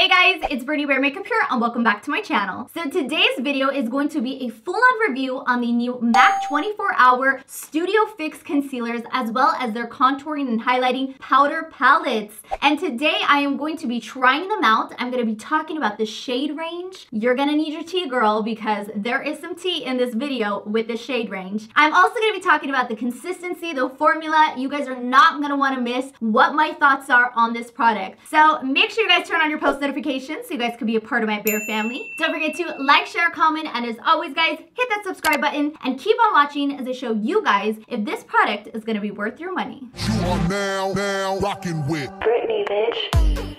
Hey guys, it's BrittanyBearMakeup here and welcome back to my channel. So today's video is going to be a full-on review on the new MAC 24-Hour Studio Fix Concealers as well as their contouring and highlighting powder palettes. And today I am going to be trying them out. I'm going to be talking about the shade range. You're going to need your tea, girl, because there is some tea in this video with the shade range. I'm also going to be talking about the consistency, the formula. You guys are not going to want to miss what my thoughts are on this product. So make sure you guys turn on your post notifications so you guys can be a part of my bear family. Don't forget to like, share, comment, and as always guys, hit that subscribe button and keep on watching as I show you guys if this product is going to be worth your money. You are now rocking with Brittany, bitch.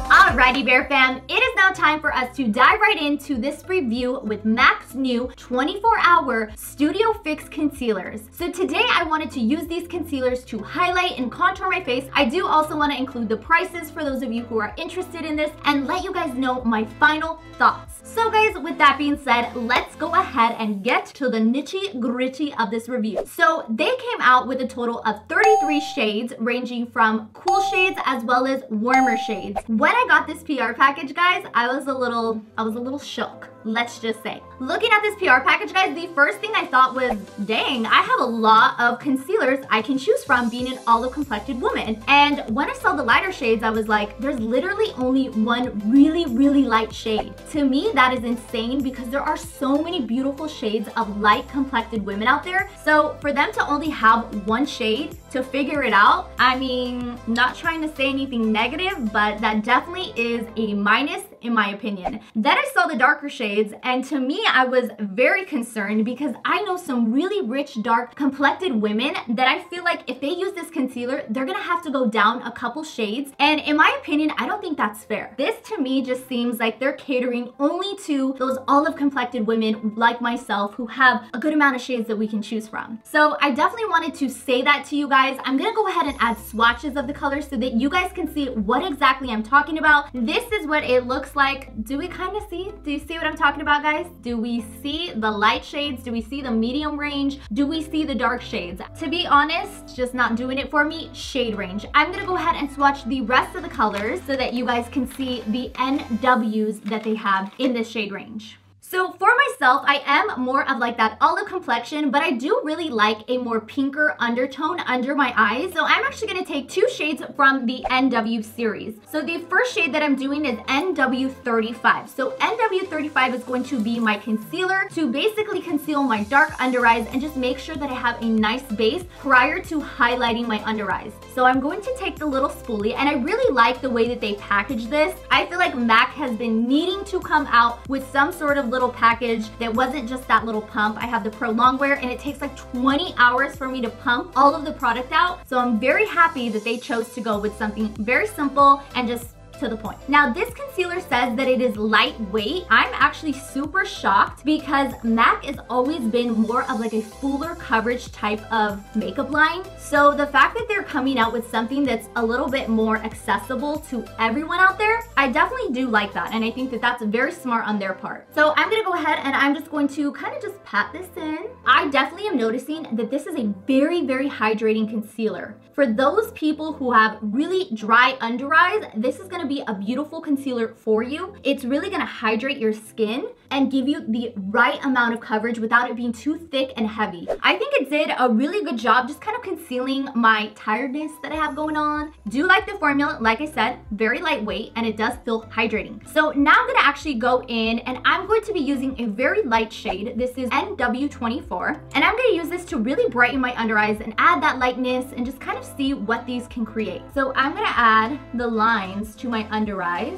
Alrighty Bear Fam, it is now time for us to dive right into this review with MAC's new 24-hour Studio Fix Concealers. So today I wanted to use these concealers to highlight and contour my face. I do also want to include the prices for those of you who are interested in this and let you guys know my final thoughts. So guys, with that being said, let's go ahead and get to the nitty-gritty of this review. So they came out with a total of 33 shades ranging from cool shades as well as warmer shades. When I got this PR package, guys, I was a little shook. Let's just say. Looking at this PR package, guys, the first thing I thought was, dang, I have a lot of concealers I can choose from being an olive complected woman. And when I saw the lighter shades, I was like, there's literally only one really light shade. To me, that is insane because there are so many beautiful shades of light complected women out there. So for them to only have one shade to figure it out, I mean, not trying to say anything negative, but that definitely is a minus in my opinion. Then I saw the darker shades and to me I was very concerned because I know some really rich dark complected women that I feel like if they use this concealer they're gonna have to go down a couple shades, and in my opinion I don't think that's fair. This to me just seems like they're catering only to those olive complected women like myself who have a good amount of shades that we can choose from. So I definitely wanted to say that to you guys. I'm gonna go ahead and add swatches of the colors so that you guys can see what exactly I'm talking about. This is what it looks like. Do we kind of see? Do you see what I'm talking about, guys? Do we see the light shades? Do we see the medium range? Do we see the dark shades? To be honest, just not doing it for me, shade range. I'm gonna go ahead and swatch the rest of the colors so that you guys can see the NWs that they have in this shade range. So for myself, I am more of like that olive complexion, but I do really like a more pinker undertone under my eyes. So I'm actually gonna take two shades from the NW series. So the first shade that I'm doing is NW35. So NW35 is going to be my concealer to basically conceal my dark under eyes and just make sure that I have a nice base prior to highlighting my under eyes. So I'm going to take the little spoolie and I really like the way that they package this. I feel like MAC has been needing to come out with some sort of little package that wasn't just that little pump. I have the Pro Longwear and it takes like 20 hours for me to pump all of the product out. So I'm very happy that they chose to go with something very simple and just to the point. Now this concealer says that it is lightweight. I'm actually super shocked because MAC has always been more of like a fuller coverage type of makeup line. So the fact that they're coming out with something that's a little bit more accessible to everyone out there, I definitely do like that. And I think that that's very smart on their part. So I'm gonna go ahead and I'm just going to kind of just pat this in. I definitely am noticing that this is a very hydrating concealer. For those people who have really dry under eyes, this is gonna be a beautiful concealer for you. It's really gonna hydrate your skin and give you the right amount of coverage without it being too thick and heavy. I think it did a really good job just kind of concealing my tiredness that I have going on. Do like the formula, like I said, very lightweight and it does feel hydrating. So now I'm gonna actually go in and I'm going to be using a very light shade. This is NW24 and I'm gonna use this to really brighten my under eyes and add that lightness and just kind of see what these can create. So I'm gonna add the lines to my under eyes.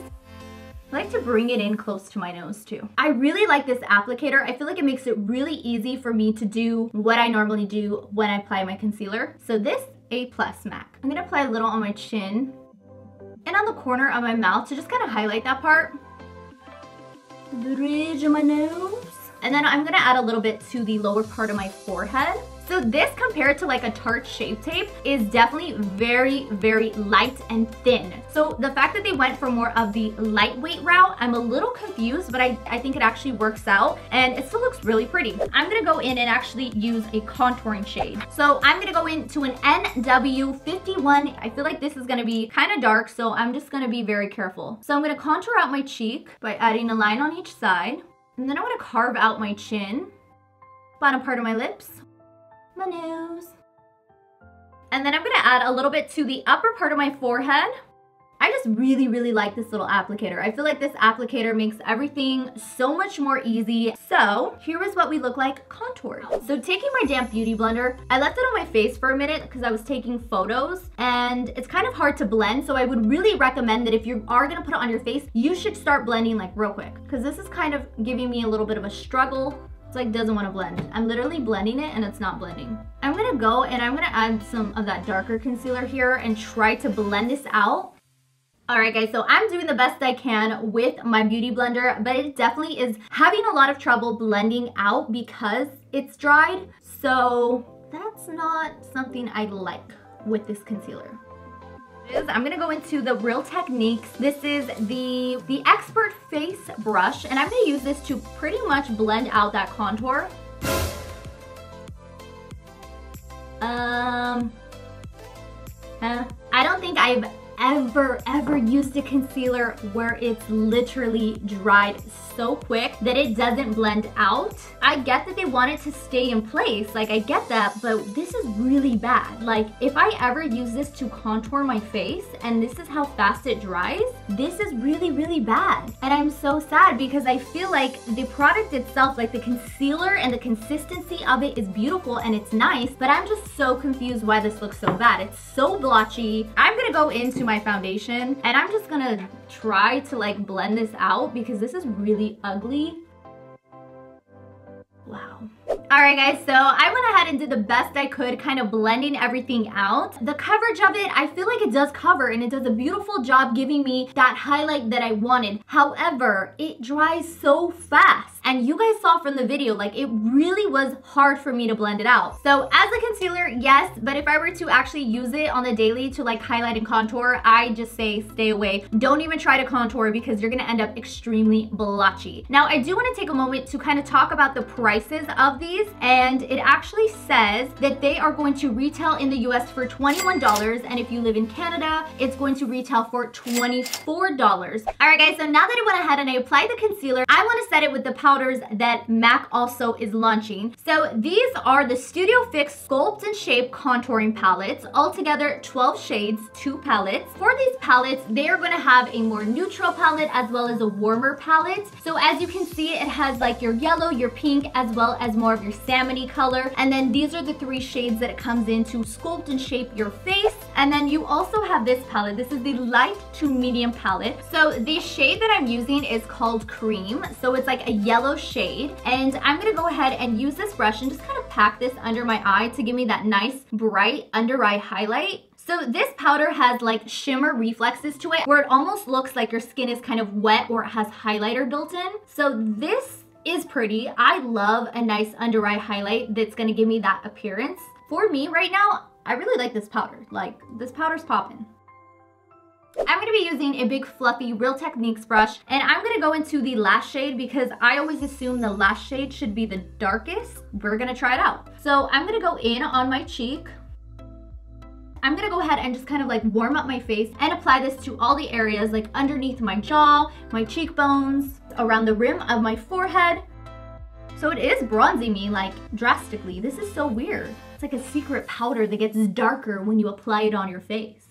I like to bring it in close to my nose too. I really like this applicator. I feel like it makes it really easy for me to do what I normally do when I apply my concealer. So this A+ MAC. I'm gonna apply a little on my chin and on the corner of my mouth to just kind of highlight that part. The ridge of my nose. And then I'm gonna add a little bit to the lower part of my forehead. So this compared to like a Tarte Shape Tape is definitely very, very light and thin. So the fact that they went for more of the lightweight route, I'm a little confused, but I think it actually works out and it still looks really pretty. I'm gonna go in and actually use a contouring shade. So I'm gonna go into an NW51. I feel like this is gonna be kind of dark, so I'm just gonna be very careful. So I'm gonna contour out my cheek by adding a line on each side. And then I'm gonna carve out my chin, bottom part of my lips, my nose. And then I'm gonna add a little bit to the upper part of my forehead. I just really, really like this little applicator. I feel like this applicator makes everything so much more easy. So here is what we look like contoured. So taking my damp beauty blender, I left it on my face for a minute because I was taking photos and it's kind of hard to blend. So I would really recommend that if you are gonna put it on your face, you should start blending like real quick because this is kind of giving me a little bit of a struggle. It's like doesn't want to blend. I'm literally blending it and it's not blending. I'm gonna go and I'm gonna add some of that darker concealer here and try to blend this out. All right guys, so I'm doing the best I can with my beauty blender, but it definitely is having a lot of trouble blending out because it's dried. So that's not something I like with this concealer. I'm gonna go into the Real Techniques. This is the Expert Face Brush, and I'm gonna use this to pretty much blend out that contour. I don't think I've ever used a concealer where it's literally dried so quick that it doesn't blend out. I get that they want it to stay in place, like I get that, but this is really bad. Like if I ever use this to contour my face and this is how fast it dries, this is really, really bad. And I'm so sad because I feel like the product itself, like the concealer and the consistency of it is beautiful and it's nice, but I'm just so confused why this looks so bad. It's so blotchy. I'm gonna go into my foundation and I'm just gonna try to like blend this out because this is really ugly. Wow. All right guys, so I went ahead and did the best I could kind of blending everything out. The coverage of it, I feel like it does cover and it does a beautiful job giving me that highlight that I wanted. However, it dries so fast. And you guys saw from the video, like it really was hard for me to blend it out. So as a concealer, yes, but if I were to actually use it on the daily to like highlight and contour, I just say stay away. Don't even try to contour because you're gonna end up extremely blotchy. Now, I do wanna take a moment to kind of talk about the prices of these, and it actually says that they are going to retail in the US for $21, and if you live in Canada, it's going to retail for $24. All right guys, so now that I went ahead and I applied the concealer, I wanna set it with the powders that MAC also is launching. So these are the Studio Fix Sculpt and Shape Contouring Palettes, altogether 12 shades, 2 palettes. For these palettes, they are gonna have a more neutral palette as well as a warmer palette. So as you can see, it has like your yellow, your pink, as well as more of your salmony color. And then these are the 3 shades that it comes in to sculpt and shape your face. And then you also have this palette. This is the light to medium palette. So the shade that I'm using is called Cream. So it's like a yellow shade. And I'm gonna go ahead and use this brush and just kind of pack this under my eye to give me that nice bright under eye highlight. So this powder has like shimmer reflexes to it where it almost looks like your skin is kind of wet or it has highlighter built in. So this is pretty. I love a nice under eye highlight that's gonna give me that appearance. For me right now, I really like this powder. Like this powder's popping. I'm gonna be using a big fluffy Real Techniques brush, and I'm gonna go into the lash shade because I always assume the lash shade should be the darkest. We're gonna try it out. So I'm gonna go in on my cheek. I'm gonna go ahead and just kind of like warm up my face and apply this to all the areas like underneath my jaw, my cheekbones, around the rim of my forehead. So it is bronzing me like drastically. This is so weird. It's like a secret powder that gets darker when you apply it on your face.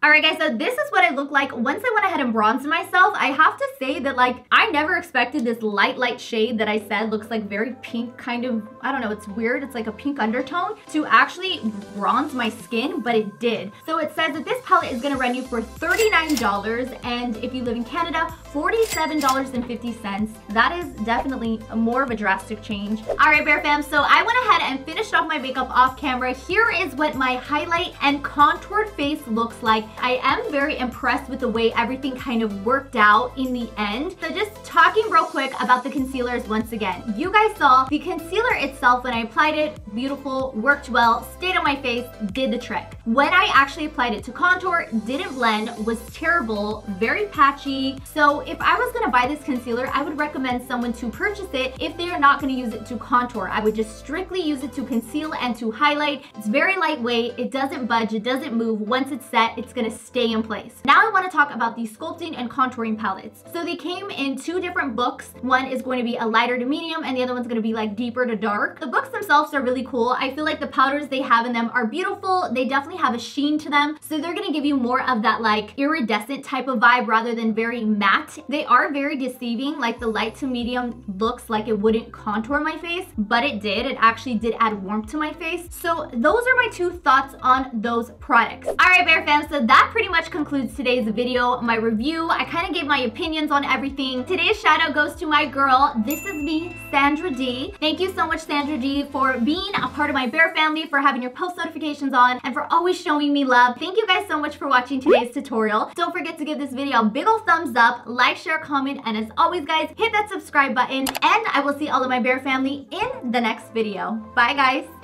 All right guys, so this is what I look like once I went ahead and bronzed myself. I have to say that like I never expected this light shade that I said looks like very pink kind of, I don't know, it's weird. It's like a pink undertone to actually bronze my skin, but it did. So it says that this palette is gonna run you for $39, and if you live in Canada, $47.50. That is definitely more of a drastic change. All right, Bear Fam, so I went ahead and finished off my makeup off camera. Here is what my highlight and contoured face looks like. I am very impressed with the way everything kind of worked out in the the end. So just talking real quick about the concealers once again. You guys saw the concealer itself when I applied it, beautiful, worked well, stayed on my face, did the trick. When I actually applied it to contour, didn't blend, was terrible, very patchy. So if I was gonna buy this concealer, I would recommend someone to purchase it if they are not gonna use it to contour. I would just strictly use it to conceal and to highlight. It's very lightweight, it doesn't budge, it doesn't move. Once it's set, it's gonna stay in place. Now I wanna talk about the sculpting and contouring palettes. So they came in 2 different books. One is going to be a lighter to medium and the other one's gonna be like deeper to dark. The books themselves are really cool. I feel like the powders they have in them are beautiful. They definitely have a sheen to them. So they're gonna give you more of that like iridescent type of vibe rather than very matte. They are very deceiving. Like the light to medium looks like it wouldn't contour my face, but it did. It actually did add warmth to my face. So those are my 2 thoughts on those products. All right, Bear fam, so that pretty much concludes today's video, my review. I kind of gave my opinions on everything. Today's shout out goes to my girl. This is me, Sandra D. Thank you so much, Sandra D, for being a part of my Bear family, for having your post notifications on, and for always showing me love. Thank you guys so much for watching today's tutorial. Don't forget to give this video a big ol' thumbs up, like, share, comment, and as always, guys, hit that subscribe button, and I will see all of my Bear family in the next video. Bye, guys.